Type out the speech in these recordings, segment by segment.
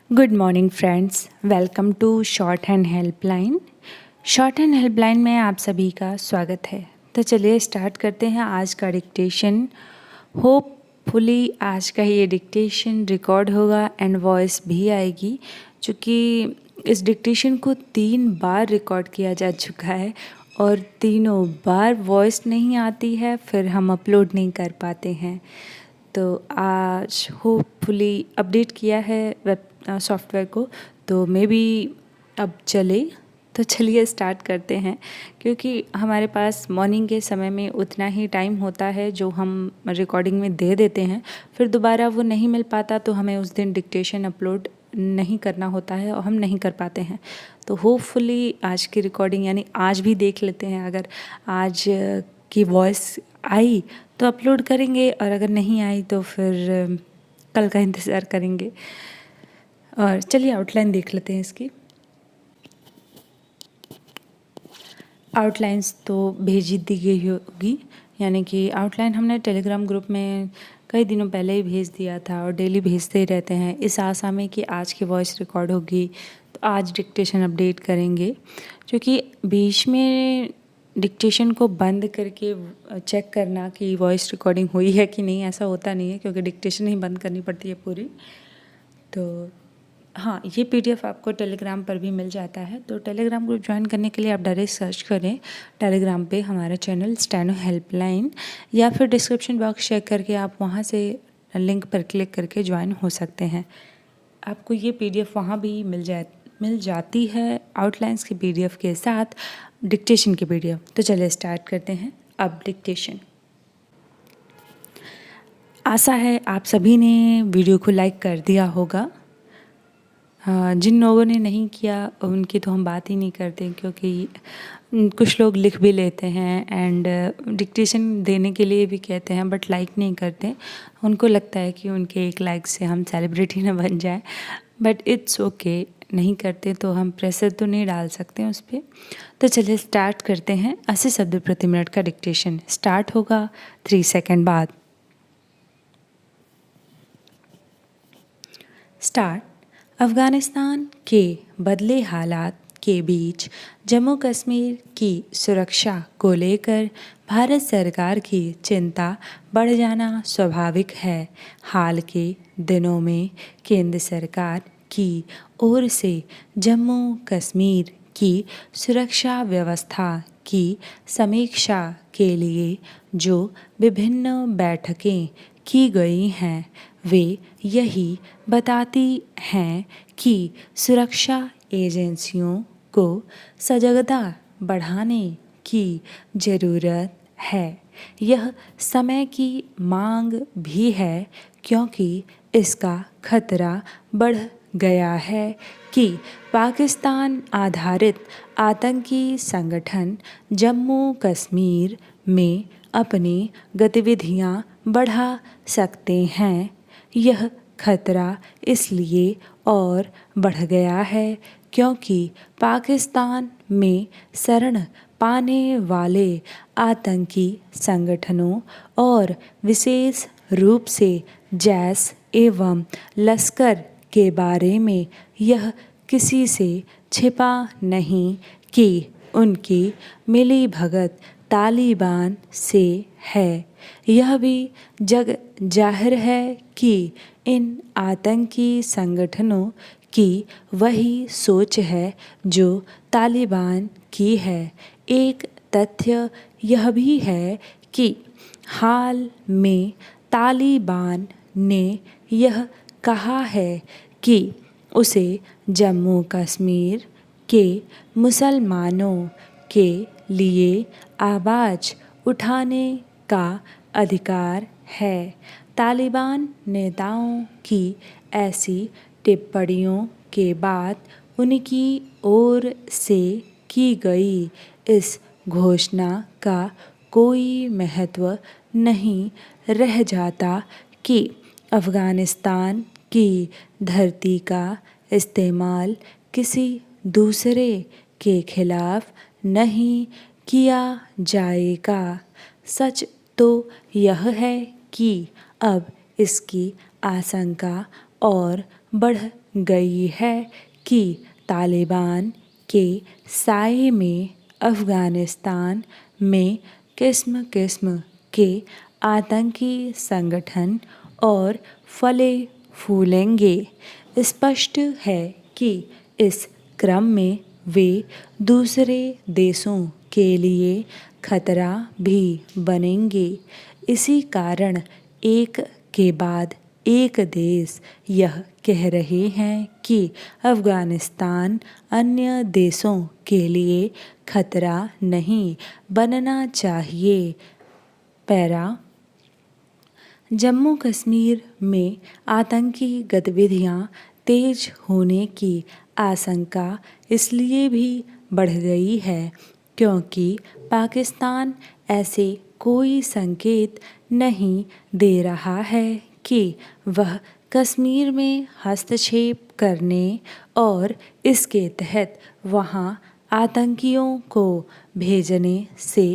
Good morning friends, welcome to shorthand helpline. Shorthand helpline में आप सभी का स्वागत है। तो चलिए स्टार्ट करते हैं आज का डिक्टेशन। होपफुली आज का ये डिक्टेशन रिकॉर्ड होगा एंड वॉइस भी आएगी, क्योंकि इस डिक्टेशन को 3 बार रिकॉर्ड किया जा चुका है और तीनों बार वॉइस नहीं आती है, फिर हम अपलोड नहीं कर पाते हैं। तो आज होपफुली अपडेट किया है वेब सॉफ्टवेयर को, तो मे बी अब चले। तो चलिए स्टार्ट करते हैं, क्योंकि हमारे पास मॉर्निंग के समय में उतना ही टाइम होता है जो हम रिकॉर्डिंग में दे देते हैं, फिर दोबारा वो नहीं मिल पाता तो हमें उस दिन डिक्टेशन अपलोड नहीं करना होता है और हम नहीं कर पाते हैं। तो होपफुली आज की रिकॉर्डिंग यानी आज भी देख लेते हैं, अगर आज की वॉइस आई तो अपलोड करेंगे और अगर नहीं आई तो फिर कल का इंतज़ार करेंगे। और चलिए आउटलाइन देख लेते हैं इसकी। आउटलाइंस तो भेज दी गई होगी, यानी कि आउटलाइन हमने टेलीग्राम ग्रुप में कई दिनों पहले ही भेज दिया था और डेली भेजते ही रहते हैं इस आशा में कि आज की वॉइस रिकॉर्ड होगी तो आज डिक्टेशन अपडेट करेंगे। क्योंकि बीच में डिक्टेशन को बंद करके चेक करना कि वॉइस रिकॉर्डिंग हुई है कि नहीं, ऐसा होता नहीं है, क्योंकि डिक्टेशन ही बंद करनी पड़ती है पूरी। तो हाँ, ये पीडीएफ आपको टेलीग्राम पर भी मिल जाता है। तो टेलीग्राम ग्रुप ज्वाइन करने के लिए आप डायरेक्ट सर्च करें टेलीग्राम पे हमारा चैनल स्टेनो हेल्पलाइन, या फिर डिस्क्रिप्शन बॉक्स चेक करके आप वहाँ से लिंक पर क्लिक करके ज्वाइन हो सकते हैं। आपको ये पीडीएफ वहाँ भी मिल जाती है, आउटलाइंस की पीडीएफ के साथ डिक्टेशन की पीडीएफ। तो चलिए स्टार्ट करते हैं अब डिक्टेशन। आशा है आप सभी ने वीडियो को लाइक कर दिया होगा। जिन लोगों ने नहीं किया उनकी तो हम बात ही नहीं करते, क्योंकि कुछ लोग लिख भी लेते हैं एंड डिक्टेशन देने के लिए भी कहते हैं बट लाइक नहीं करते। उनको लगता है कि उनके एक लाइक से हम सेलिब्रिटी ना बन जाए, बट इट्स ओके, नहीं करते तो हम प्रेशर तो नहीं डाल सकते उस पर। तो चलिए स्टार्ट करते हैं। 80 शब्द प्रति मिनट का डिक्टेशन स्टार्ट होगा 3 सेकेंड बाद। स्टार्ट। अफ़गानिस्तान के बदले हालात के बीच जम्मू कश्मीर की सुरक्षा को लेकर भारत सरकार की चिंता बढ़ जाना स्वाभाविक है। हाल के दिनों में केंद्र सरकार की ओर से जम्मू कश्मीर की सुरक्षा व्यवस्था की समीक्षा के लिए जो विभिन्न बैठकें की गई हैं, वे यही बताती हैं कि सुरक्षा एजेंसियों को सजगता बढ़ाने की ज़रूरत है। यह समय की मांग भी है, क्योंकि इसका खतरा बढ़ गया है कि पाकिस्तान आधारित आतंकी संगठन जम्मू कश्मीर में अपनी गतिविधियां बढ़ा सकते हैं। यह खतरा इसलिए और बढ़ गया है क्योंकि पाकिस्तान में शरण पाने वाले आतंकी संगठनों और विशेष रूप से जैश एवं लश्कर के बारे में यह किसी से छिपा नहीं कि उनकी मिलीभगत तालिबान से है। यह भी जग जाहिर है कि इन आतंकी संगठनों की वही सोच है जो तालिबान की है। एक तथ्य यह भी है कि हाल में तालिबान ने यह कहा है कि उसे जम्मू कश्मीर के मुसलमानों के लिए आवाज़ उठाने का अधिकार है। तालिबान नेताओं की ऐसी टिप्पणियों के बाद उनकी ओर से की गई इस घोषणा का कोई महत्व नहीं रह जाता कि अफ़गानिस्तान की धरती का इस्तेमाल किसी दूसरे के खिलाफ नहीं किया जाएगा। सच तो यह है कि अब इसकी आशंका और बढ़ गई है कि तालिबान के साए में अफ़गानिस्तान में किस्म किस्म के आतंकी संगठन और फले फूलेंगे। स्पष्ट है कि इस क्रम में वे दूसरे देशों के लिए खतरा भी बनेंगे। इसी कारण एक के बाद एक देश यह कह रहे हैं कि अफ़गानिस्तान अन्य देशों के लिए खतरा नहीं बनना चाहिए। पैरा जम्मू कश्मीर में आतंकी गतिविधियां तेज होने की आशंका इसलिए भी बढ़ गई है क्योंकि पाकिस्तान ऐसे कोई संकेत नहीं दे रहा है कि वह कश्मीर में हस्तक्षेप करने और इसके तहत वहां आतंकियों को भेजने से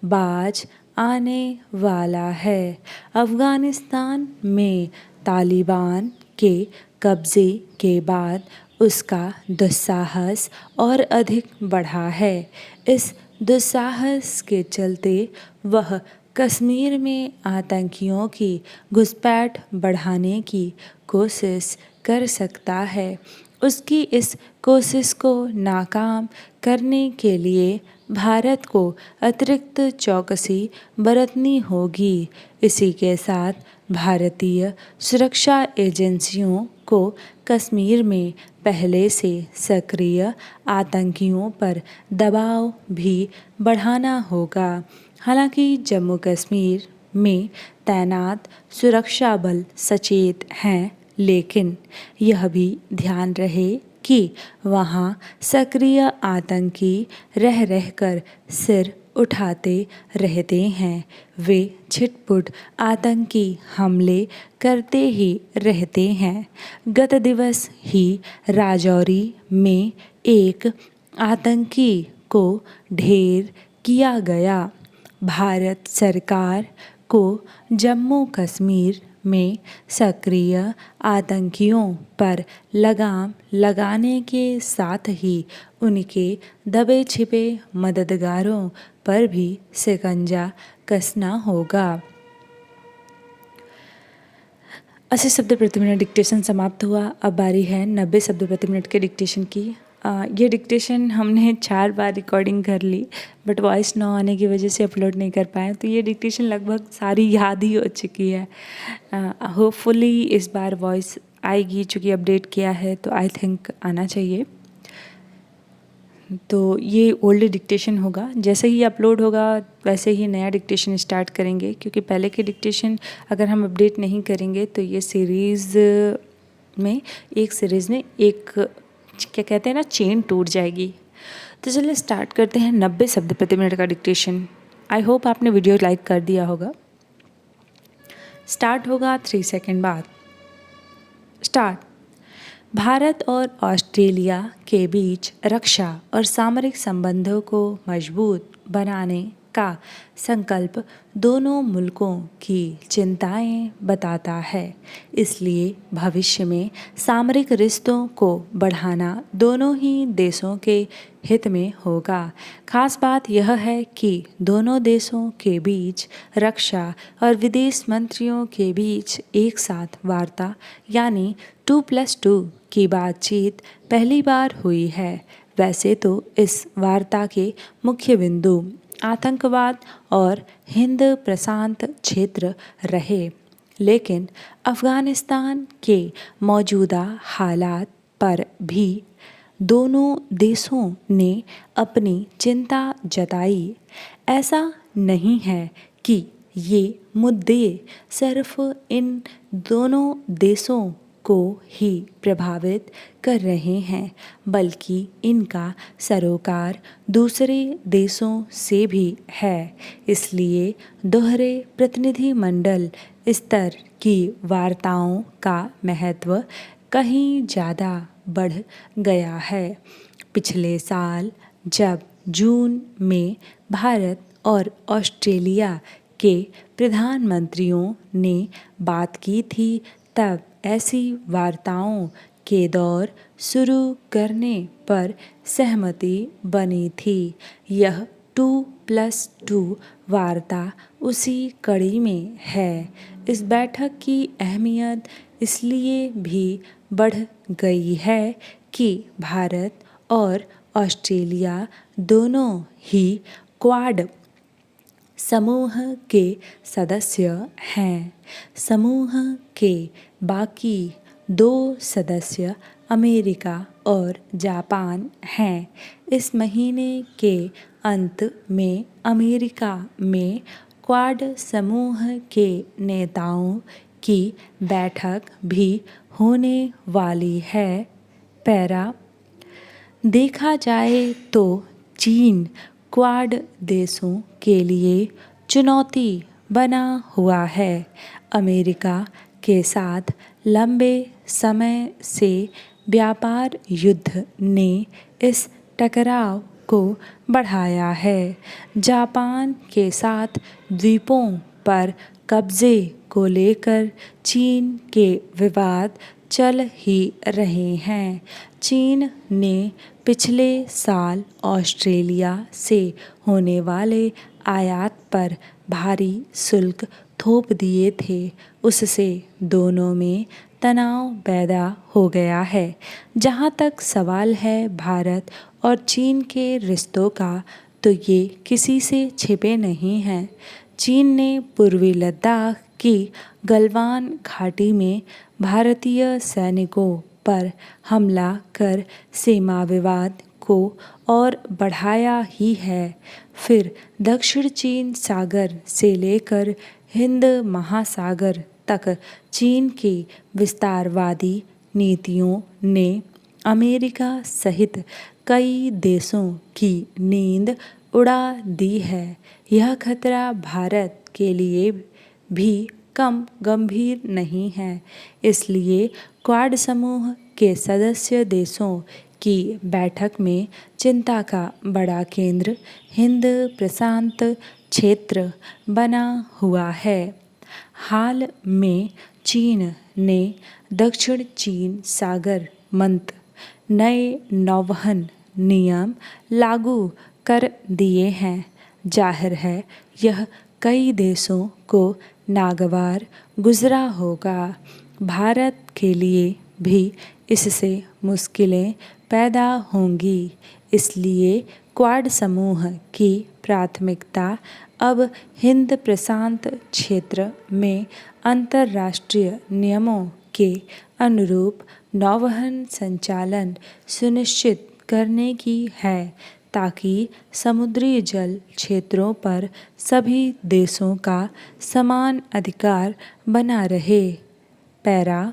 बाज आने वाला है। अफ़गानिस्तान में तालिबान के कब्ज़े के बाद उसका दुस्साहस और अधिक बढ़ा है। इस दुस्साहस के चलते वह कश्मीर में आतंकियों की घुसपैठ बढ़ाने की कोशिश कर सकता है। उसकी इस कोशिश को नाकाम करने के लिए भारत को अतिरिक्त चौकसी बरतनी होगी। इसी के साथ भारतीय सुरक्षा एजेंसियों को कश्मीर में पहले से सक्रिय आतंकियों पर दबाव भी बढ़ाना होगा। हालांकि जम्मू कश्मीर में तैनात सुरक्षा बल सचेत हैं, लेकिन यह भी ध्यान रहे कि वहां सक्रिय आतंकी रह रहकर सिर उठाते रहते हैं। वे छिटपुट आतंकी हमले करते ही रहते हैं। गत दिवस ही राजौरी में एक आतंकी को ढेर किया गया। भारत सरकार को जम्मू कश्मीर में सक्रिय आतंकियों पर लगाम लगाने के साथ ही उनके दबे छिपे मददगारों पर भी शिकंजा कसना होगा। 80 शब्द प्रति मिनट डिक्टेशन समाप्त हुआ। अब बारी है 90 शब्द प्रति मिनट के डिक्टेशन की। ये डिक्टेशन हमने 4 बार रिकॉर्डिंग कर ली, बट वॉइस ना आने की वजह से अपलोड नहीं कर पाए, तो ये डिक्टेशन लगभग सारी याद ही हो चुकी है। होपफुली इस बार वॉइस आएगी, चूँकि अपडेट किया है तो आई थिंक आना चाहिए। तो ये ओल्ड डिक्टेशन होगा, जैसे ही अपलोड होगा वैसे ही नया डिक्टेशन स्टार्ट करेंगे, क्योंकि पहले के डिक्टेशन अगर हम अपडेट नहीं करेंगे तो ये सीरीज़ में एक क्या कहते हैं ना, चेन टूट जाएगी। तो चलिए स्टार्ट करते हैं 90 शब्द प्रति मिनट का डिक्टेशन। आई होप आपने वीडियो लाइक कर दिया होगा। स्टार्ट होगा 3 सेकंड बाद। स्टार्ट। भारत और ऑस्ट्रेलिया के बीच रक्षा और सामरिक संबंधों को मजबूत बनाने का संकल्प दोनों मुल्कों की चिंताएं बताता है। इसलिए भविष्य में सामरिक रिश्तों को बढ़ाना दोनों ही देशों के हित में होगा। खास बात यह है कि दोनों देशों के बीच रक्षा और विदेश मंत्रियों के बीच एक साथ वार्ता यानी 2+2 की बातचीत पहली बार हुई है। वैसे तो इस वार्ता के मुख्य बिंदु आतंकवाद और हिंद प्रशांत क्षेत्र रहे, लेकिन अफ़गानिस्तान के मौजूदा हालात पर भी दोनों देशों ने अपनी चिंता जताई। ऐसा नहीं है कि ये मुद्दे सिर्फ इन दोनों देशों को ही प्रभावित कर रहे हैं, बल्कि इनका सरोकार दूसरे देशों से भी है। इसलिए दोहरे प्रतिनिधिमंडल स्तर की वार्ताओं का महत्व कहीं ज़्यादा बढ़ गया है। पिछले साल जब जून में भारत और ऑस्ट्रेलिया के प्रधानमंत्रियों ने बात की थी, तब ऐसी वार्ताओं के दौर शुरू करने पर सहमति बनी थी। यह 2+2 वार्ता उसी कड़ी में है। इस बैठक की अहमियत इसलिए भी बढ़ गई है कि भारत और ऑस्ट्रेलिया दोनों ही क्वाड समूह के सदस्य हैं। समूह के बाकी 2 सदस्य अमेरिका और जापान हैं। इस महीने के अंत में अमेरिका में क्वाड समूह के नेताओं की बैठक भी होने वाली है। पैरा देखा जाए तो चीन क्वाड देशों के लिए चुनौती बना हुआ है। अमेरिका के साथ लंबे समय से व्यापार युद्ध ने इस टकराव को बढ़ाया है। जापान के साथ द्वीपों पर कब्जे को लेकर चीन के विवाद चल ही रहे हैं। चीन ने पिछले साल ऑस्ट्रेलिया से होने वाले आयात पर भारी शुल्क थोप दिए थे। उससे दोनों में तनाव पैदा हो गया है। जहाँ तक सवाल है भारत और चीन के रिश्तों का, तो ये किसी से छिपे नहीं हैं। चीन ने पूर्वी लद्दाख की गलवान घाटी में भारतीय सैनिकों पर हमला कर सीमा विवाद को और बढ़ाया ही है। फिर दक्षिण चीन सागर से लेकर हिंद महासागर तक चीन की विस्तारवादी नीतियों ने अमेरिका सहित कई देशों की नींद उड़ा दी है। यह खतरा भारत के लिए भी कम गंभीर नहीं है। इसलिए क्वाड समूह के सदस्य देशों की बैठक में चिंता का बड़ा केंद्र हिंद प्रशांत क्षेत्र बना हुआ है। हाल में चीन ने दक्षिण चीन सागर मंत नए नौवहन नियम लागू कर दिए हैं। जाहिर है यह कई देशों को नागवार गुजरा होगा। भारत के लिए भी इससे मुश्किलें पैदा होंगी। इसलिए क्वाड समूह की प्राथमिकता अब हिंद प्रशांत क्षेत्र में अंतर्राष्ट्रीय नियमों के अनुरूप नौवहन संचालन सुनिश्चित करने की है, ताकि समुद्री जल क्षेत्रों पर सभी देशों का समान अधिकार बना रहे। पैरा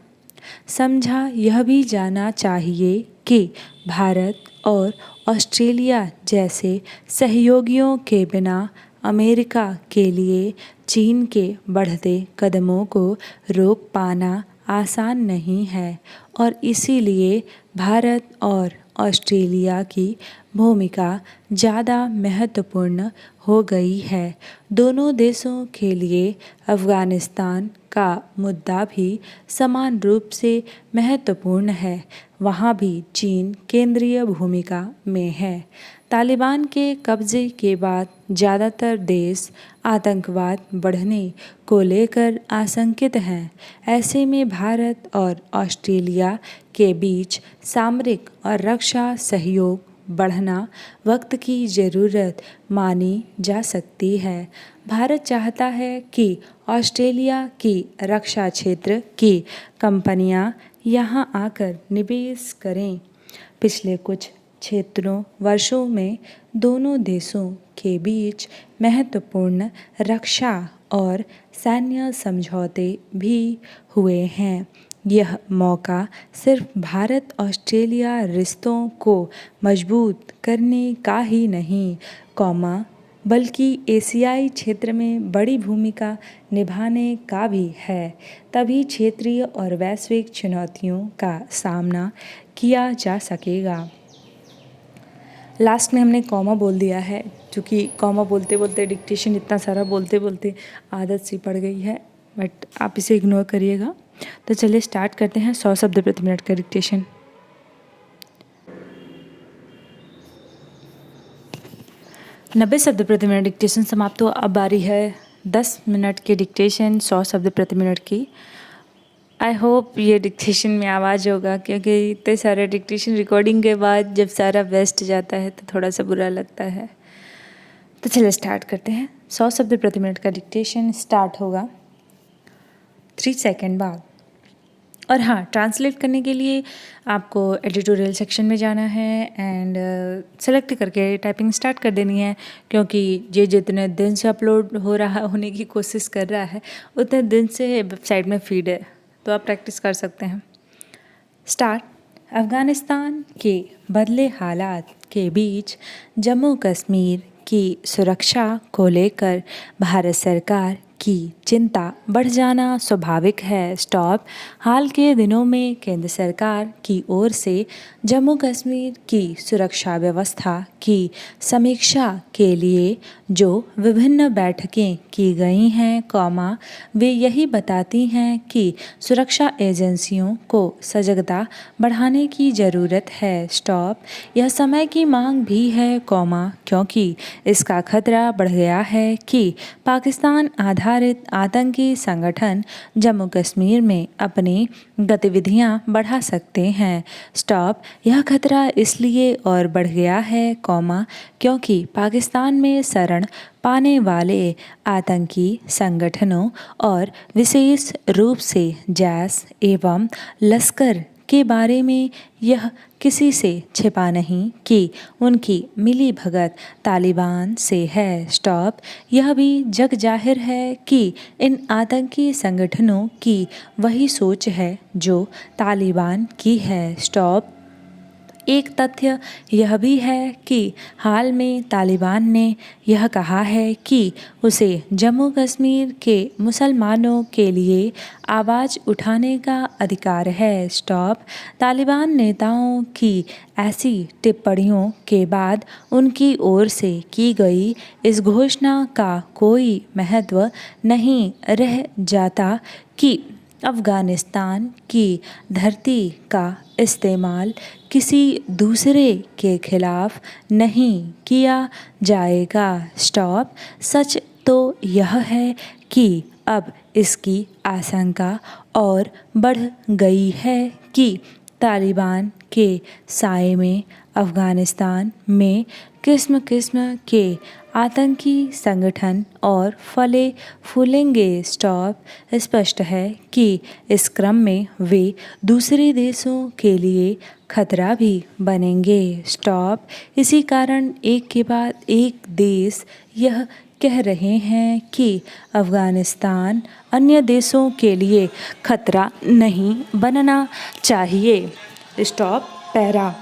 समझा यह भी जाना चाहिए कि भारत और ऑस्ट्रेलिया जैसे सहयोगियों के बिना अमेरिका के लिए चीन के बढ़ते कदमों को रोक पाना आसान नहीं है और इसीलिए भारत और ऑस्ट्रेलिया की भूमिका ज़्यादा महत्वपूर्ण हो गई है। दोनों देशों के लिए अफ़गानिस्तान का मुद्दा भी समान रूप से महत्वपूर्ण है। वहाँ भी चीन केंद्रीय भूमिका में है। तालिबान के कब्जे के बाद ज़्यादातर देश आतंकवाद बढ़ने को लेकर आशंकित हैं। ऐसे में भारत और ऑस्ट्रेलिया के बीच सामरिक और रक्षा सहयोग बढ़ना वक्त की ज़रूरत मानी जा सकती है। भारत चाहता है कि ऑस्ट्रेलिया की रक्षा क्षेत्र की कंपनियां यहां आकर निवेश करें। पिछले कुछ वर्षों में दोनों देशों के बीच महत्वपूर्ण रक्षा और सैन्य समझौते भी हुए हैं। यह मौका सिर्फ भारत ऑस्ट्रेलिया रिश्तों को मजबूत करने का ही नहीं, बल्कि एशियाई क्षेत्र में बड़ी भूमिका निभाने का भी है। तभी क्षेत्रीय और वैश्विक चुनौतियों का सामना किया जा सकेगा। लास्ट में हमने कॉमा बोल दिया है, क्योंकि कॉमा बोलते बोलते डिक्टेशन इतना सारा बोलते बोलते आदत सी पड़ गई है, बट आप इसे इग्नोर करिएगा। तो चलिए स्टार्ट करते हैं 100 शब्द प्रति मिनट का डिक्टेशन। 90 शब्द प्रति मिनट डिक्टेशन समाप्त हुआ। अब बारी है 10 मिनट के डिक्टेशन 100 शब्द प्रति मिनट की। आई होप ये डिक्टेशन में आवाज़ होगा, क्योंकि इतने सारे डिक्टेशन रिकॉर्डिंग के बाद जब सारा वेस्ट जाता है तो थोड़ा सा बुरा लगता है। तो चलिए स्टार्ट करते हैं। 100 शब्द प्रति मिनट का डिक्टेशन स्टार्ट होगा 3 सेकेंड बाद। और हाँ, ट्रांसलेट करने के लिए आपको एडिटोरियल सेक्शन में जाना है एंड सेलेक्ट करके टाइपिंग स्टार्ट कर देनी है, क्योंकि ये जितने दिन से अपलोड होने की कोशिश कर रहा है उतने दिन से वेबसाइट में फीड है, तो आप प्रैक्टिस कर सकते हैं। स्टार्ट। अफ़गानिस्तान के बदले हालात के बीच जम्मू कश्मीर की सुरक्षा को लेकर भारत सरकार की चिंता बढ़ जाना स्वाभाविक है। स्टॉप। हाल के दिनों में केंद्र सरकार की ओर से जम्मू कश्मीर की सुरक्षा व्यवस्था की समीक्षा के लिए जो विभिन्न बैठकें की गई हैं, वे यही बताती हैं कि सुरक्षा एजेंसियों को सजगता बढ़ाने की ज़रूरत है। स्टॉप। यह समय की मांग भी है, क्योंकि इसका खतरा बढ़ गया है कि पाकिस्तान आधारित आतंकी संगठन जम्मू कश्मीर में अपनी गतिविधियां बढ़ा सकते हैं। स्टॉप। यह खतरा इसलिए और बढ़ गया है, क्योंकि पाकिस्तान में शरण पाने वाले आतंकी संगठनों और विशेष रूप से जैश एवं लश्कर के बारे में यह किसी से छिपा नहीं कि उनकी मिली भगत तालिबान से है। स्टॉप। यह भी जग जाहिर है कि इन आतंकी संगठनों की वही सोच है जो तालिबान की है। स्टॉप। एक तथ्य यह भी है कि हाल में तालिबान ने यह कहा है कि उसे जम्मू कश्मीर के मुसलमानों के लिए आवाज़ उठाने का अधिकार है। स्टॉप। तालिबान नेताओं की ऐसी टिप्पणियों के बाद उनकी ओर से की गई इस घोषणा का कोई महत्व नहीं रह जाता कि अफ़गानिस्तान की धरती का इस्तेमाल किसी दूसरे के खिलाफ नहीं किया जाएगा। स्टॉप। सच तो यह है कि अब इसकी आशंका और बढ़ गई है कि तालिबान के साए में अफ़गानिस्तान में किस्म किस्म के आतंकी संगठन और फले फूलेंगे। स्टॉप। स्पष्ट है कि इस क्रम में वे दूसरे देशों के लिए खतरा भी बनेंगे। स्टॉप। इसी कारण एक के बाद एक देश यह कह रहे हैं कि अफ़गानिस्तान अन्य देशों के लिए खतरा नहीं बनना चाहिए। स्टॉप। पैरा।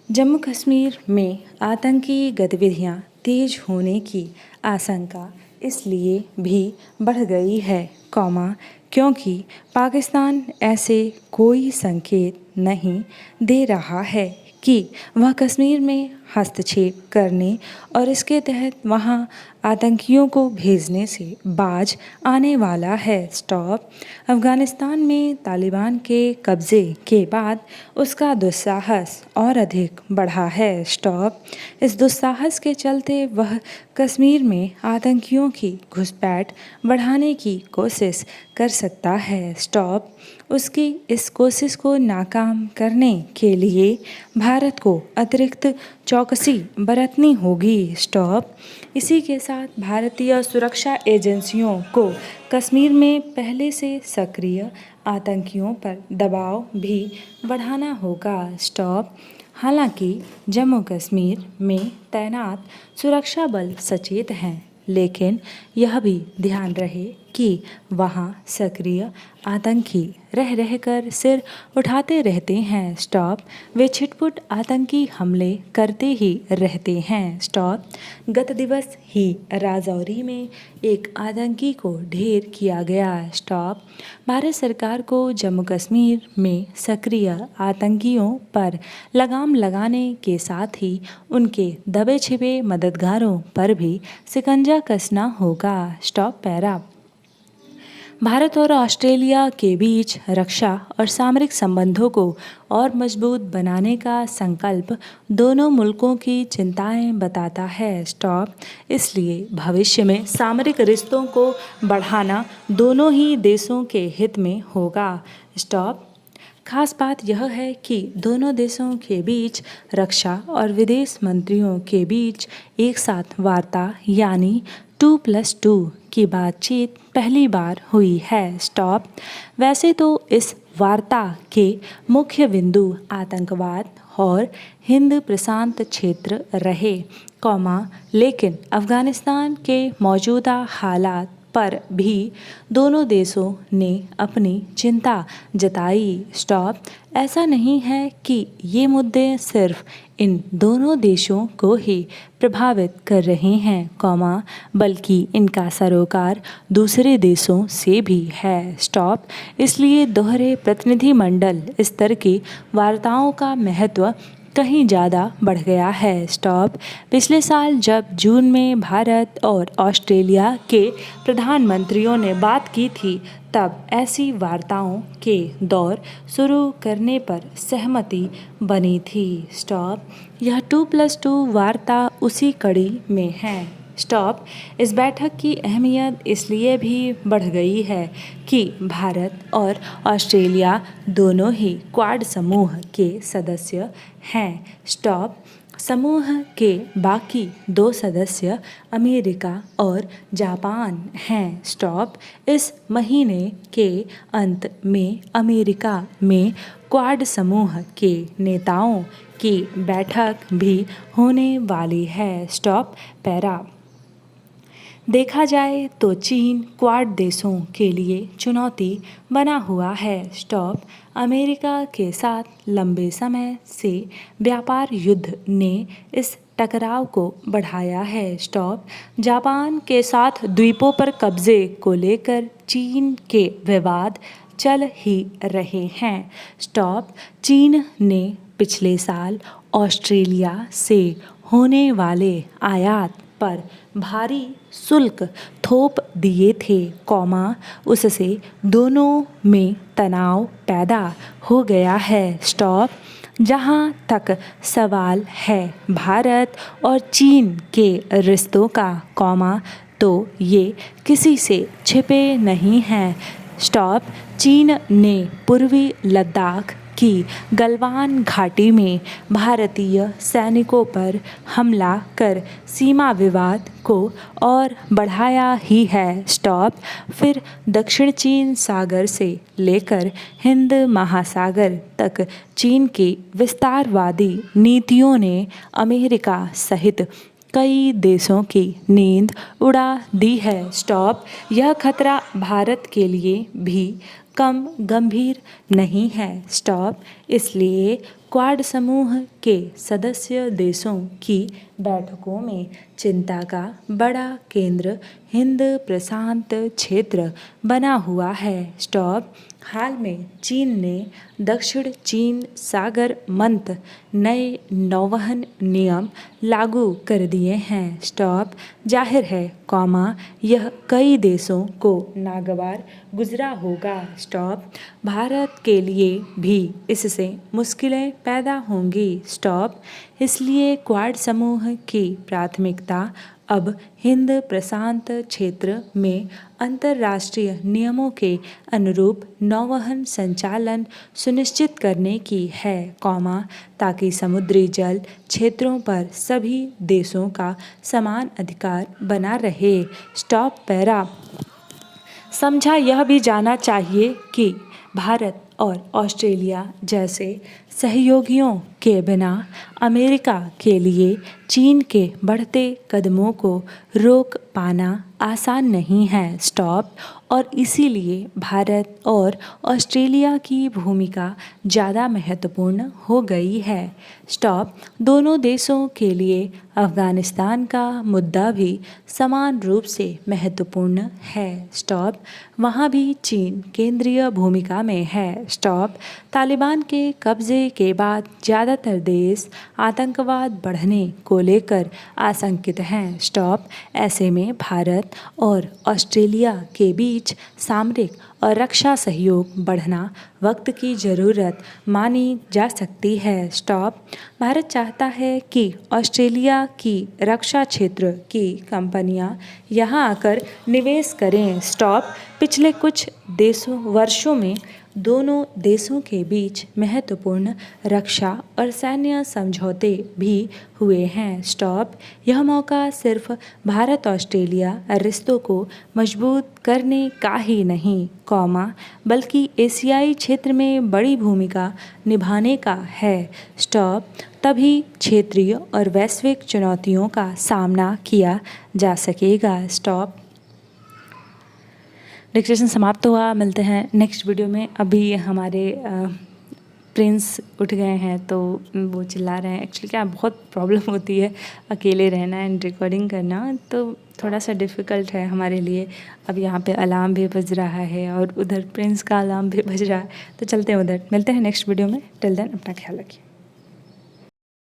जम्मू कश्मीर में आतंकी गतिविधियां तेज होने की आशंका इसलिए भी बढ़ गई है, क्योंकि पाकिस्तान ऐसे कोई संकेत नहीं दे रहा है कि वह कश्मीर में हस्तक्षेप करने और इसके तहत वहां आतंकियों को भेजने से बाज आने वाला है। स्टॉप। अफ़गानिस्तान में तालिबान के कब्ज़े के बाद उसका दुस्साहस और अधिक बढ़ा है। स्टॉप। इस दुस्साहस के चलते वह कश्मीर में आतंकियों की घुसपैठ बढ़ाने की कोशिश कर सकता है। स्टॉप। उसकी इस कोशिश को नाकाम करने के लिए भारत को अतिरिक्त चौकसी बरतनी होगी। स्टॉप। इसी के साथ भारतीय सुरक्षा एजेंसियों को कश्मीर में पहले से सक्रिय आतंकियों पर दबाव भी बढ़ाना होगा। स्टॉप। हालांकि जम्मू कश्मीर में तैनात सुरक्षा बल सचेत हैं, लेकिन यह भी ध्यान रहे कि वहां सक्रिय आतंकी रह रहकर सिर उठाते रहते हैं। स्टॉप। वे छिटपुट आतंकी हमले करते ही रहते हैं। स्टॉप। गत दिवस ही राजौरी में एक आतंकी को ढेर किया गया। स्टॉप। भारत सरकार को जम्मू कश्मीर में सक्रिय आतंकियों पर लगाम लगाने के साथ ही उनके दबे छिपे मददगारों पर भी शिकंजा कसना होगा। Stop para. भारत और ऑस्ट्रेलिया के बीच रक्षा और सामरिक संबंधों को और मजबूत बनाने का संकल्प दोनों मुल्कों की चिंताएं बताता है। स्टॉप। इसलिए भविष्य में सामरिक रिश्तों को बढ़ाना दोनों ही देशों के हित में होगा। स्टॉप। खास बात यह है कि दोनों देशों के बीच रक्षा और विदेश मंत्रियों के बीच एक साथ वार्ता यानी 2+2 की बातचीत पहली बार हुई है। स्टॉप। वैसे तो इस वार्ता के मुख्य बिंदु आतंकवाद और हिंद प्रशांत क्षेत्र रहे, लेकिन अफगानिस्तान के मौजूदा हालात पर भी दोनों देशों ने अपनी चिंता जताई। स्टॉप। ऐसा नहीं है कि ये मुद्दे सिर्फ इन दोनों देशों को ही प्रभावित कर रहे हैं, बल्कि इनका सरोकार दूसरे देशों से भी है। स्टॉप। इसलिए दोहरे प्रतिनिधिमंडल स्तर की वार्ताओं का महत्व कहीं ज़्यादा बढ़ गया है। स्टॉप। पिछले साल जब जून में भारत और ऑस्ट्रेलिया के प्रधानमंत्रियों ने बात की थी, तब ऐसी वार्ताओं के दौर शुरू करने पर सहमति बनी थी। स्टॉप। यह 2+2 वार्ता उसी कड़ी में है। स्टॉप। इस बैठक की अहमियत इसलिए भी बढ़ गई है कि भारत और ऑस्ट्रेलिया दोनों ही क्वाड समूह के सदस्य हैं। स्टॉप। समूह के बाकी 2 सदस्य अमेरिका और जापान हैं। स्टॉप। इस महीने के अंत में अमेरिका में क्वाड समूह के नेताओं की बैठक भी होने वाली है। स्टॉप। पैरा। देखा जाए तो चीन क्वाड देशों के लिए चुनौती बना हुआ है। स्टॉप। अमेरिका के साथ लंबे समय से व्यापार युद्ध ने इस टकराव को बढ़ाया है। स्टॉप। जापान के साथ द्वीपों पर कब्जे को लेकर चीन के विवाद चल ही रहे हैं। स्टॉप। चीन ने पिछले साल ऑस्ट्रेलिया से होने वाले आयात पर भारी शुल्क थोप दिए थे, उससे दोनों में तनाव पैदा हो गया है। स्टॉप। जहां तक सवाल है भारत और चीन के रिश्तों का, तो ये किसी से छिपे नहीं हैं। स्टॉप। चीन ने पूर्वी लद्दाख की गलवान घाटी में भारतीय सैनिकों पर हमला कर सीमा विवाद को और बढ़ाया ही है। स्टॉप। फिर दक्षिण चीन सागर से लेकर हिंद महासागर तक चीन की विस्तारवादी नीतियों ने अमेरिका सहित कई देशों की नींद उड़ा दी है। स्टॉप। यह खतरा भारत के लिए भी कम गंभीर नहीं है। स्टॉप। इसलिए क्वाड समूह के सदस्य देशों की बैठकों में चिंता का बड़ा केंद्र हिंद प्रशांत क्षेत्र बना हुआ है। स्टॉप। हाल में चीन ने दक्षिण चीन सागर मंत नए नौवहन नियम लागू कर दिए हैं। स्टॉप। जाहिर है, यह कई देशों को नागवार गुजरा होगा। स्टॉप। भारत के लिए भी इससे मुश्किलें पैदा होंगी। स्टॉप। इसलिए क्वाड समूह की प्राथमिकता अब हिंद प्रशांत क्षेत्र में अंतर्राष्ट्रीय नियमों के अनुरूप नौवहन संचालन सुनिश्चित करने की है, ताकि समुद्री जल क्षेत्रों पर सभी देशों का समान अधिकार बना रहे। स्टॉप। पैरा। समझा यह भी जाना चाहिए कि भारत और ऑस्ट्रेलिया जैसे सहयोगियों के बिना अमेरिका के लिए चीन के बढ़ते कदमों को रोक पाना आसान नहीं है। स्टॉप। और इसीलिए भारत और ऑस्ट्रेलिया की भूमिका ज़्यादा महत्वपूर्ण हो गई है। स्टॉप। दोनों देशों के लिए अफगानिस्तान का मुद्दा भी समान रूप से महत्वपूर्ण है। स्टॉप। वहाँ भी चीन केंद्रीय भूमिका में है। स्टॉप। तालिबान के कब्जे के बाद ज़्यादातर देश आतंकवाद बढ़ने को लेकर आशंकित हैं। स्टॉप। ऐसे में भारत और ऑस्ट्रेलिया के बीच सामरिक और रक्षा सहयोग बढ़ना वक्त की ज़रूरत मानी जा सकती है। स्टॉप। भारत चाहता है कि ऑस्ट्रेलिया की रक्षा क्षेत्र की कंपनियां यहां आकर निवेश करें। स्टॉप। पिछले कुछ वर्षों में दोनों देशों के बीच महत्वपूर्ण रक्षा और सैन्य समझौते भी हुए हैं। स्टॉप। यह मौका सिर्फ भारत ऑस्ट्रेलिया रिश्तों को मजबूत करने का ही नहीं, बल्कि एशियाई क्षेत्र में बड़ी भूमिका निभाने का है। स्टॉप। तभी क्षेत्रीय और वैश्विक चुनौतियों का सामना किया जा सकेगा। स्टॉप। डिस्कशन समाप्त हुआ। मिलते हैं नेक्स्ट वीडियो में। अभी हमारे प्रिंस उठ गए हैं तो वो चिल्ला रहे हैं। एक्चुअली क्या बहुत प्रॉब्लम होती है अकेले रहना एंड रिकॉर्डिंग करना, तो थोड़ा सा डिफ़िकल्ट है हमारे लिए। अब यहाँ पे अलार्म भी बज रहा है और उधर प्रिंस का अलार्म भी बज रहा है, तो चलते हैं उधर। मिलते हैं नेक्स्ट वीडियो में। टिल देन अपना ख्याल रखिए।